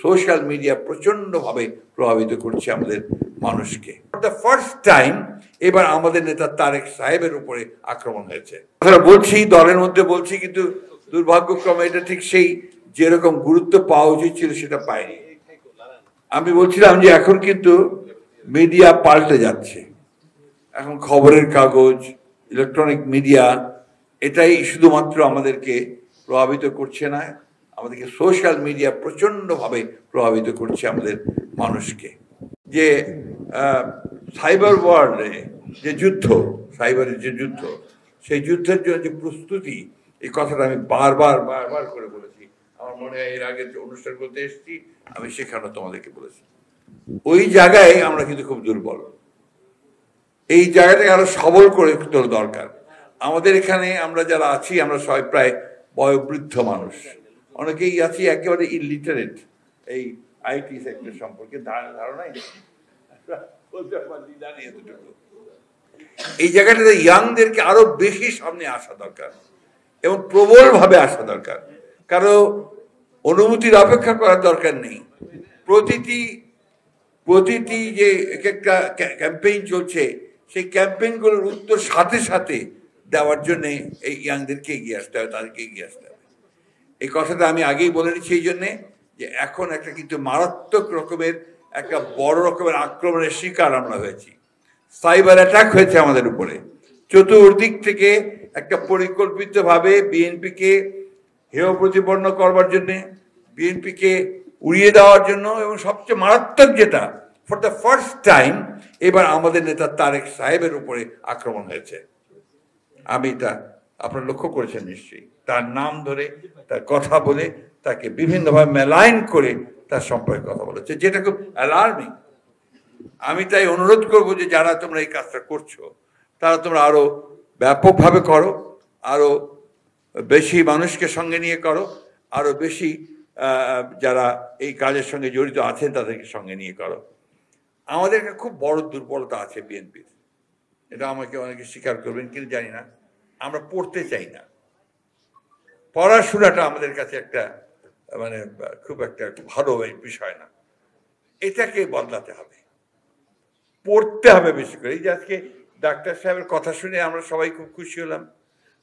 Social media প্রচণ্ডভাবে প্রভাবিত করছে আমাদের মানুষকে। দ্য ফার্স্ট টাইম এবার আমাদের নেতা তারেক সাহেবের উপরে আক্রমণ হয়েছে। বলছি দলের মধ্যে বলছি, কিন্তু দুর্ভাগ্যক্রমে এটা ঠিক সেই যেরকম গুরুত্ব পাওয়া উচিত ছিল সেটা পায়নি। আমি বলছিলাম যে এখন কিন্তু মিডিয়া পাল্টে যাচ্ছে। এখন খবরের কাগজ, ইলেকট্রনিক মিডিয়া এটাই শুধুমাত্র আমাদেরকে প্রভাবিত করছে না, আমাদেরকে সোশ্যাল মিডিয়া প্রচণ্ডভাবে প্রভাবিত করছে আমাদের মানুষকে। যে সাইবার ওয়ার্ল্ডে যে যুদ্ধ, সাইবারের যে যুদ্ধ, সেই যুদ্ধের জন্য যে প্রস্তুতি, এই কথাটা আমি বারবার করে বলেছি। আমার মনে হয় এর আগে যে অনুষ্ঠান করতে এসেছি আমি সেখানেও তোমাদেরকে বলেছি। ওই জায়গায় আমরা কিন্তু খুব দুর্বল। এই জায়গাটাকে আরো সবল করে তোলা দরকার। আমাদের এখানে আমরা যারা আছি আমরা সবাই প্রায় বয়োবৃদ্ধ মানুষ, অনেকেই আছি একেবারে ইলিটারেট এই আইটি সেক্টর সম্পর্কে ধারণাই নেই। এই জায়গাটাতে ইয়াংদেরকে আরো বেশি সামনে আসা দরকার এবং প্রবলভাবে আসা দরকার। কারো অনুমতির অপেক্ষা করার দরকার নেই। প্রতিটি যে একটা ক্যাম্পেইন চলছে, সেই ক্যাম্পেইনগুলোর উত্তর সাথে সাথে দেওয়ার জন্য এই ইয়াংদেরকে এগিয়ে আসতে হবে, তাদেরকে এগিয়ে আসতে হবে। এই কথাটা আমি আগেই বলে নিচ্ছি এই জন্যে যে এখন একটা কিন্তু মারাত্মক রকমের একটা বড় রকমের আক্রমণের শিকার আমরা হয়েছি। সাইবার অ্যাটাক হয়েছে আমাদের উপরে চতুর্দিক থেকে, একটা পরিকল্পিতভাবে বিএনপিকে হেয় প্রতিপন্ন করবার জন্যে, বিএনপিকে উড়িয়ে দেওয়ার জন্য, এবং সবচেয়ে মারাত্মক যেটা, ফর দ্য ফার্স্ট টাইম এবার আমাদের নেতা তারেক সাহেবের উপরে আক্রমণ হয়েছে। আমি এটা আপনারা লক্ষ্য করেছেন নিশ্চয়ই, তার নাম ধরে, তার কথা বলে, তাকে বিভিন্নভাবে মেলাইন করে তার সম্পর্কে কথা বলেছে, যেটা খুব অ্যালার্মিং। আমি তাই অনুরোধ করব যে যারা তোমরা এই কাজটা করছো তারা তোমরা আরো ব্যাপকভাবে করো, আরো বেশি মানুষকে সঙ্গে নিয়ে করো, আরো বেশি যারা এই কাজের সঙ্গে জড়িত আছেন তাদেরকে সঙ্গে নিয়ে করো। আমাদের একটা খুব বড় দুর্বলতা আছে বিএনপির, এটা আমাকে অনেকে স্বীকার করবেন কিন্তু জানি না, আমরা পড়তে চাই না। পড়াশোনাটা আমাদের কাছে একটা মানে খুব একটা ভালো বিষয় না, এটাকে বদলাতে হবে, পড়তে হবে বেশি করে। এই যে আজকে ডাক্তার সাহেবের কথা শুনে আমরা সবাই খুব খুশি হলাম,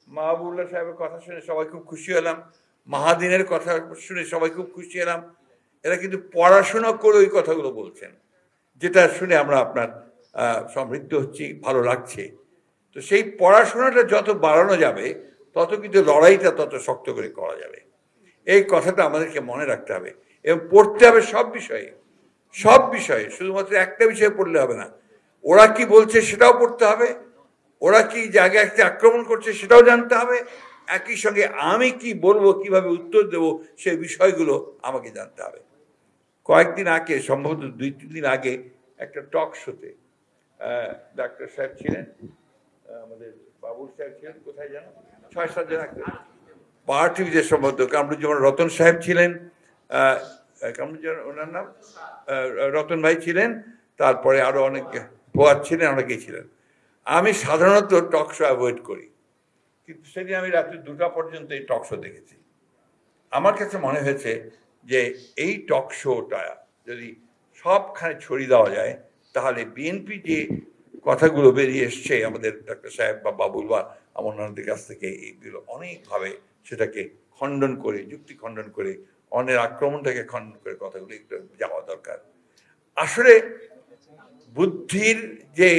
মাহবুবুল্লাহ সাহেবের কথা শুনে সবাই খুব খুশি হলাম, মাহাদিনের কথা শুনে সবাই খুব খুশি হলাম। এরা কিন্তু পড়াশোনা করে ওই কথাগুলো বলছেন, যেটা শুনে আমরা আপনার সমৃদ্ধ হচ্ছি, ভালো লাগছে। তো সেই পড়াশোনাটা যত বাড়ানো যাবে তত কিন্তু লড়াইটা তত শক্ত করে করা যাবে। এই কথাটা আমাদেরকে মনে রাখতে হবে এবং পড়তে হবে সব বিষয়ে, সব বিষয়ে, শুধুমাত্র একটা বিষয়ে পড়লে হবে না। ওরা কি বলছে সেটাও পড়তে হবে, ওরা কি জায়গায় একটা আক্রমণ করছে সেটাও জানতে হবে, একই সঙ্গে আমি কি বলবো, কিভাবে উত্তর দেব, সেই বিষয়গুলো আমাকে জানতে হবে। কয়েকদিন আগে, সম্ভবত 2-3 দিন আগে, একটা টক শোতে ডাক্তার সাহেব ছিলেন, আমাদের বাবুল সাহেব ছিলেন, কোথায় যেন 6-7 জন পাওয়ার টিভিতে, সম্ভবত কামরুজ্জামান রতন সাহেব ছিলেন, কামরুজ্জামান ওনার নাম রতন ভাই ছিলেন, তারপরে আরো অনেক পোয়ার ছিলেন, অনেকেই ছিলেন। আমি সাধারণত টক শো অ্যাভয়েড করি, কিন্তু সেদিন আমি রাত্রি 2টা পর্যন্ত এই টক শো দেখেছি। আমার কাছে মনে হয়েছে যে এই টক শোটা যদি সবখানে ছড়িয়ে দেওয়া যায় তাহলে বিএনপি যে কথাগুলো বেরিয়ে এসছে আমাদের ডাক্তার সাহেব বা বাবুল বা অমরনাথের কাছ থেকে, এইগুলো অনেকভাবে সেটাকে খণ্ডন করে, যুক্তি খণ্ডন করে, অন্যের আক্রমণটাকে খণ্ডন করে কথাগুলো একটু যাওয়া দরকার। আসলে বুদ্ধির যে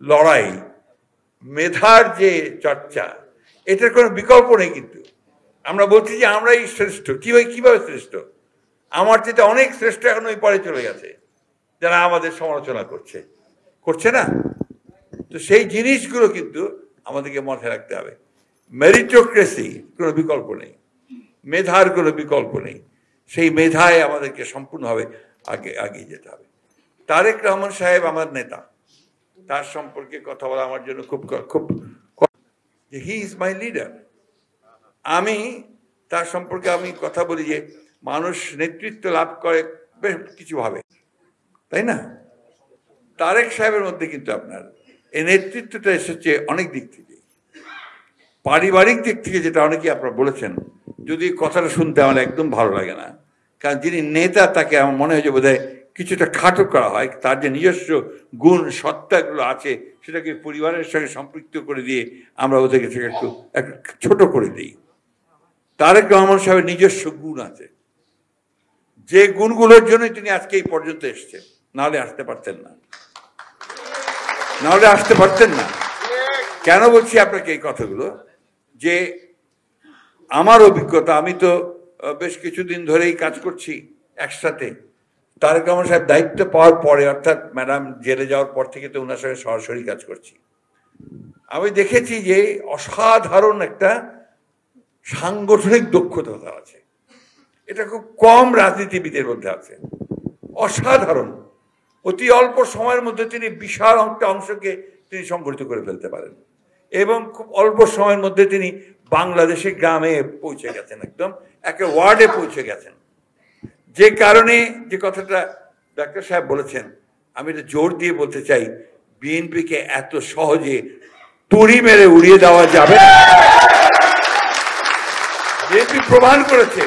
লড়াই, মেধার যে চর্চা, এটার কোনো বিকল্প নেই। কিন্তু আমরা বলছি যে আমরাই শ্রেষ্ঠ, কিভাবে শ্রেষ্ঠ? আমার চেয়ে অনেক শ্রেষ্ঠ এখন ওই পরে চলে গেছে, যারা আমাদের সমালোচনা করছে না। তো সেই জিনিসগুলো কিন্তু আমাদেরকে মাথায় রাখতে হবে। মেরিটোক্রেসি কোনো বিকল্প নেই, মেধার কোনো বিকল্প নেই, সেই মেধায় আমাদেরকে সম্পূর্ণভাবে এগিয়ে যেতে হবে। তারেক রহমান সাহেব আমার নেতা, তার সম্পর্কে কথা বলা আমার জন্য খুব হি ইজ মাই লিডার। আমি তার সম্পর্কে আমি কথা বলি যে মানুষ নেতৃত্ব লাভ করে বেশ কিছু ভাবে, তাই না? তারেক সাহেবের মধ্যে কিন্তু আপনার এই নেতৃত্বটা এসেছে অনেক দিক থেকে, পারিবারিক দিক থেকে, যেটা অনেকেই আপনারা বলেছেন। যদি কথাটা শুনতে আমার একদম ভালো লাগে না, কারণ যিনি নেতা তাকে আমার মনে হয় যে বোধহয় কিছুটা খাটো করা হয়, তার যে নিজস্ব গুণ সত্তাগুলো আছে সেটাকে পরিবারের সঙ্গে সম্পৃক্ত করে দিয়ে আমরা ওদেরকে সেটা একটু ছোট করে দিই। তারেক রহমান সাহেবের নিজস্ব গুণ আছে, যে গুণগুলোর জন্য তিনি আজকে এই পর্যন্ত এসছেন, নাহলে আসতে পারতেন না, নাহলে আসতে পারতেন না। কেন বলছি আপনাকে এই কথাগুলো? যে আমার অভিজ্ঞতা, আমি তো বেশ কিছুদিন ধরেই কাজ করছি একসাথে। তারেক রহমান সাহেব দায়িত্ব পাওয়ার পরে, অর্থাৎ ম্যাডাম জেলে যাওয়ার পর থেকে তো ওনার সঙ্গে সরাসরি কাজ করছি। আমি দেখেছি যে অসাধারণ একটা সাংগঠনিক দক্ষতা আছে, এটা খুব কম রাজনীতিবিদের মধ্যে আছে। অসাধারণ, অতি অল্প সময়ের মধ্যে তিনি বিশাল একটা অংশকে তিনি সংগঠিত করে ফেলতে পারেন, এবং খুব অল্প সময়ের মধ্যে তিনি বাংলাদেশের গ্রামে পৌঁছে গেছেন, একদম একটা ওয়ার্ডে পৌঁছে গেছেন। যে কারণে যে কথাটা ডাক্তার সাহেব বলেছেন, আমি এটা জোর দিয়ে বলতে চাই, বিএনপিকে এত সহজে তুড়ি মেরে উড়িয়ে দেওয়া যাবে না। বিএনপি প্রমাণ করেছে,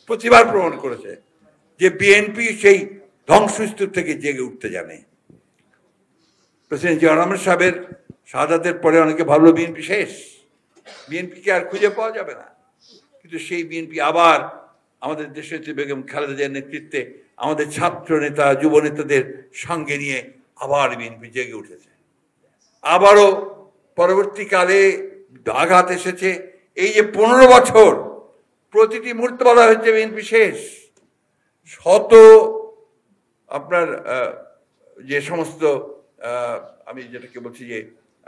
প্রতিবার প্রমাণ করেছে যে বিএনপি সেই ধ্বংসস্তূপ থেকে জেগে উঠতে জানে। প্রেসিডেন্ট জিয়া রহমান সাহেবের শাহাদাতের পরে অনেকে ভাবলো বিএনপি শেষ, বিএনপিকে আর খুঁজে পাওয়া যাবে না, কিন্তু সেই বিএনপি আবার আমাদের দেশনেত্রী বেগম খালেদা জিয়ার নেতৃত্বে আমাদের ছাত্র নেতা যুব নেতাদের সঙ্গে নিয়ে আবার বিএনপি জেগে উঠেছে। আবারও পরবর্তীকালে আঘাত এসেছে। এই যে 15 বছর প্রতিটি মুহূর্তে বলা হচ্ছে বিএনপি শেষ, শত আপনার যে সমস্ত আমি যেটাকে বলছি যে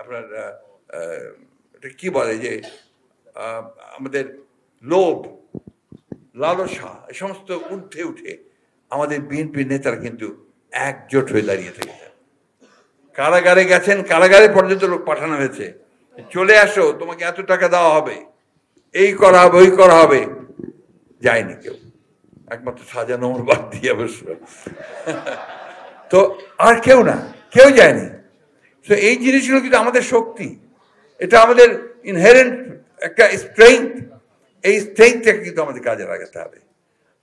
আপনার এটা কি বলে যে আমাদের লোভ লালসা, এই সমস্ত ঊর্ধ্বে উঠে আমাদের বিএনপির নেতারা কিন্তু একজোট হয়ে দাঁড়িয়ে থেকেছেন। কারাগারে গেছেন, কারাগারে পর্যন্ত লোক পাঠানো হয়েছে, চলে আসো, তোমাকে এত টাকা দেওয়া হবে, এই করা হবে, ওই করা হবে। যায়নি কেউ, একমাত্র সাজানো বাদ দিয়ে অবশ্য, তো আর কেউ না, কেউ যায়নি। তো এই জিনিসগুলো কিন্তু আমাদের শক্তি, এটা আমাদের ইনহেরেন্ট একটা স্ট্রেংথ। এই স্ট্রেংথটাকে কিন্তু আমাদের কাজে লাগাতে হবে।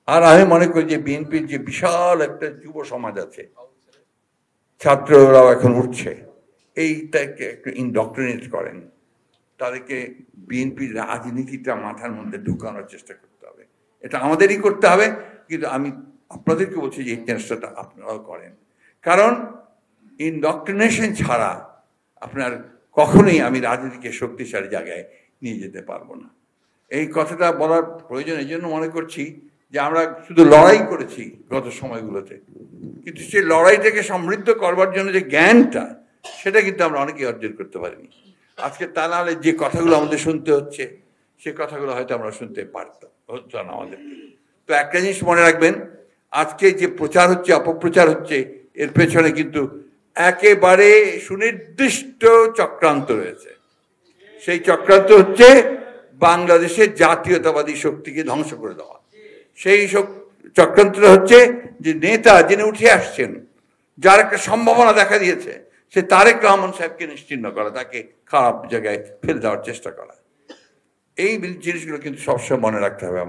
আর আমি মনে করি যে বিএনপির যে বিশাল একটা যুব সমাজ আছে, ছাত্ররাও এখন উঠছে, এইটাকে একটু ইনডক্ট্রিনেট করেন, তাদেরকে বিএনপির রাজনীতিটা মাথার মধ্যে ঢুকানোর চেষ্টা করতে হবে। এটা আমাদেরই করতে হবে, কিন্তু আমি আপনাদেরকে বলছি যে এই চেষ্টাটা আপনারাও করেন, কারণ ইনডক্ট্রিনেশন ছাড়া আপনার কখনোই আমি রাজনীতিকে শক্তিশালী জায়গায় নিয়ে যেতে পারবো না। এই কথাটা বলার প্রয়োজন এই জন্য মনে করছি যে আমরা শুধু লড়াই করেছি গত সময়গুলোতে, কিন্তু সেই লড়াইটাকে সমৃদ্ধ করবার জন্য যে জ্ঞানটা, সেটা কিন্তু আমরা অনেকেই অর্জন করতে পারিনি। আজকে তা নাহলে যে কথাগুলো আমাদের শুনতে হচ্ছে, সে কথাগুলো হয়তো আমরা শুনতে পারতাম, হতো না আমাদের। তো একটা জিনিস মনে রাখবেন, আজকে যে প্রচার হচ্ছে, অপপ্রচার হচ্ছে, এর পেছনে কিন্তু একেবারে সুনির্দিষ্ট চক্রান্ত রয়েছে। সেই চক্রান্ত হচ্ছে বাংলাদেশের জাতীয়তাবাদী শক্তিকে ধ্বংস করে দেওয়া। সেই চক্রান্তটা হচ্ছে যে নেতা যিনি উঠে আসছেন, যার একটা সম্ভাবনা দেখা দিয়েছে, সে তারেক রহমান সাহেবকে নিশ্চিহ্ন করা, তাকে খারাপ জায়গায় ফেলে দেওয়ার চেষ্টা করা। এই জিনিসগুলো কিন্তু সবসময় মনে রাখতে হবে।